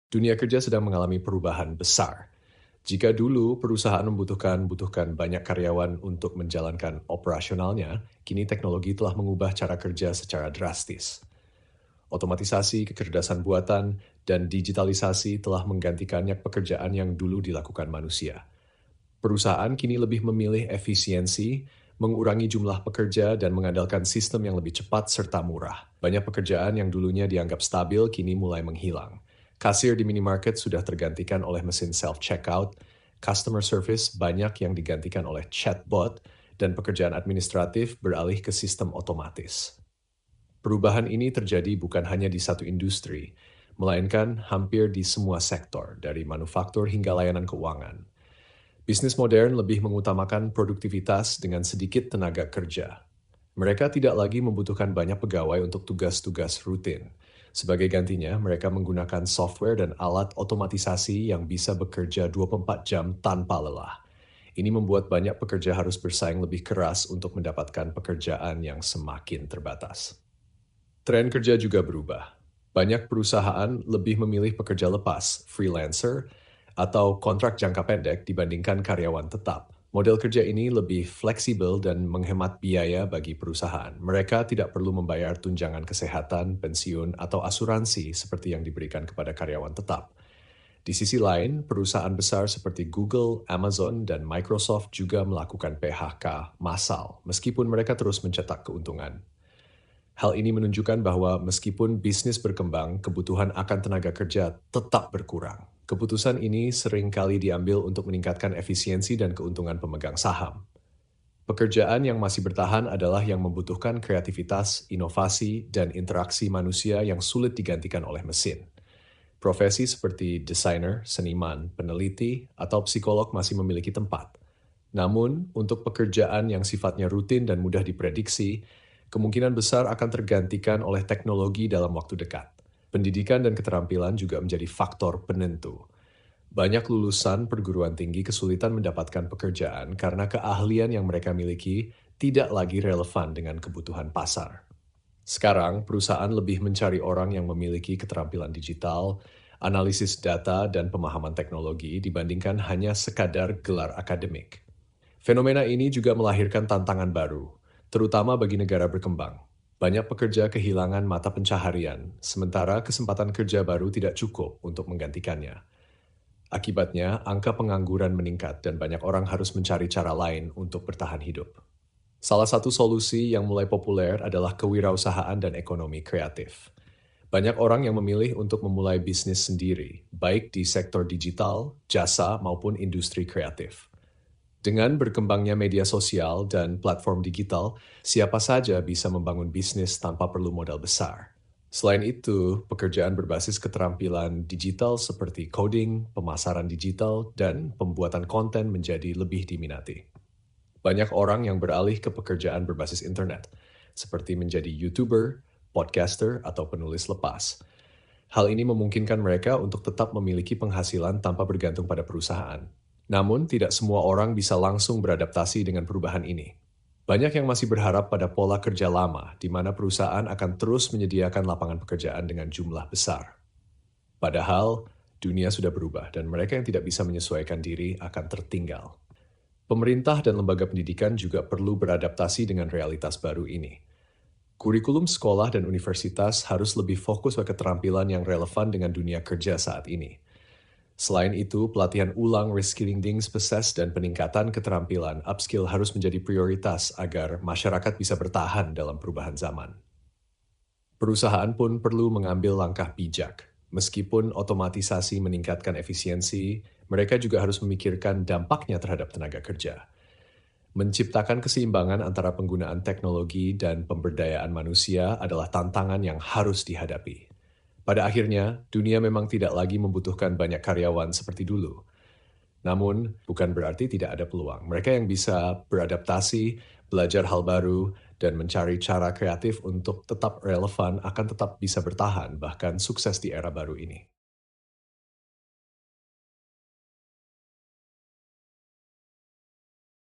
Dunia kerja sedang mengalami perubahan besar. Jika dulu perusahaan membutuhkan banyak karyawan untuk menjalankan operasionalnya, kini teknologi telah mengubah cara kerja secara drastis. Otomatisasi, kecerdasan buatan, dan digitalisasi telah menggantikan banyak pekerjaan yang dulu dilakukan manusia. Perusahaan kini lebih memilih efisiensi, mengurangi jumlah pekerja, dan mengandalkan sistem yang lebih cepat serta murah. Banyak pekerjaan yang dulunya dianggap stabil kini mulai menghilang. Kasir di minimarket sudah tergantikan oleh mesin self-checkout, customer service banyak yang digantikan oleh chatbot, dan pekerjaan administratif beralih ke sistem otomatis. Perubahan ini terjadi bukan hanya di satu industri, melainkan hampir di semua sektor, dari manufaktur hingga layanan keuangan. Bisnis modern lebih mengutamakan produktivitas dengan sedikit tenaga kerja. Mereka tidak lagi membutuhkan banyak pegawai untuk tugas-tugas rutin. Sebagai gantinya, mereka menggunakan software dan alat otomatisasi yang bisa bekerja 24 jam tanpa lelah. Ini membuat banyak pekerja harus bersaing lebih keras untuk mendapatkan pekerjaan yang semakin terbatas. Tren kerja juga berubah. Banyak perusahaan lebih memilih pekerja lepas, freelancer, atau kontrak jangka pendek dibandingkan karyawan tetap. Model kerja ini lebih fleksibel dan menghemat biaya bagi perusahaan. Mereka tidak perlu membayar tunjangan kesehatan, pensiun, atau asuransi seperti yang diberikan kepada karyawan tetap. Di sisi lain, perusahaan besar seperti Google, Amazon, dan Microsoft juga melakukan PHK massal, meskipun mereka terus mencetak keuntungan. Hal ini menunjukkan bahwa meskipun bisnis berkembang, kebutuhan akan tenaga kerja tetap berkurang. Keputusan ini seringkali diambil untuk meningkatkan efisiensi dan keuntungan pemegang saham. Pekerjaan yang masih bertahan adalah yang membutuhkan kreativitas, inovasi, dan interaksi manusia yang sulit digantikan oleh mesin. Profesi seperti desainer, seniman, peneliti, atau psikolog masih memiliki tempat. Namun, untuk pekerjaan yang sifatnya rutin dan mudah diprediksi, kemungkinan besar akan tergantikan oleh teknologi dalam waktu dekat. Pendidikan dan keterampilan juga menjadi faktor penentu. Banyak lulusan perguruan tinggi kesulitan mendapatkan pekerjaan karena keahlian yang mereka miliki tidak lagi relevan dengan kebutuhan pasar. Sekarang, perusahaan lebih mencari orang yang memiliki keterampilan digital, analisis data, dan pemahaman teknologi dibandingkan hanya sekadar gelar akademik. Fenomena ini juga melahirkan tantangan baru, terutama bagi negara berkembang. Banyak pekerja kehilangan mata pencaharian, sementara kesempatan kerja baru tidak cukup untuk menggantikannya. Akibatnya, angka pengangguran meningkat dan banyak orang harus mencari cara lain untuk bertahan hidup. Salah satu solusi yang mulai populer adalah kewirausahaan dan ekonomi kreatif. Banyak orang yang memilih untuk memulai bisnis sendiri, baik di sektor digital, jasa, maupun industri kreatif. Dengan berkembangnya media sosial dan platform digital, siapa saja bisa membangun bisnis tanpa perlu modal besar. Selain itu, pekerjaan berbasis keterampilan digital seperti coding, pemasaran digital, dan pembuatan konten menjadi lebih diminati. Banyak orang yang beralih ke pekerjaan berbasis internet, seperti menjadi YouTuber, podcaster, atau penulis lepas. Hal ini memungkinkan mereka untuk tetap memiliki penghasilan tanpa bergantung pada perusahaan. Namun, tidak semua orang bisa langsung beradaptasi dengan perubahan ini. Banyak yang masih berharap pada pola kerja lama, di mana perusahaan akan terus menyediakan lapangan pekerjaan dengan jumlah besar. Padahal, dunia sudah berubah dan mereka yang tidak bisa menyesuaikan diri akan tertinggal. Pemerintah dan lembaga pendidikan juga perlu beradaptasi dengan realitas baru ini. Kurikulum sekolah dan universitas harus lebih fokus pada keterampilan yang relevan dengan dunia kerja saat ini. Selain itu, pelatihan ulang, reskilling, spesies, dan peningkatan keterampilan upskill harus menjadi prioritas agar masyarakat bisa bertahan dalam perubahan zaman. Perusahaan pun perlu mengambil langkah bijak. Meskipun otomatisasi meningkatkan efisiensi, mereka juga harus memikirkan dampaknya terhadap tenaga kerja. Menciptakan keseimbangan antara penggunaan teknologi dan pemberdayaan manusia adalah tantangan yang harus dihadapi. Pada akhirnya, dunia memang tidak lagi membutuhkan banyak karyawan seperti dulu. Namun, bukan berarti tidak ada peluang. Mereka yang bisa beradaptasi, belajar hal baru, dan mencari cara kreatif untuk tetap relevan akan tetap bisa bertahan, bahkan sukses di era baru ini.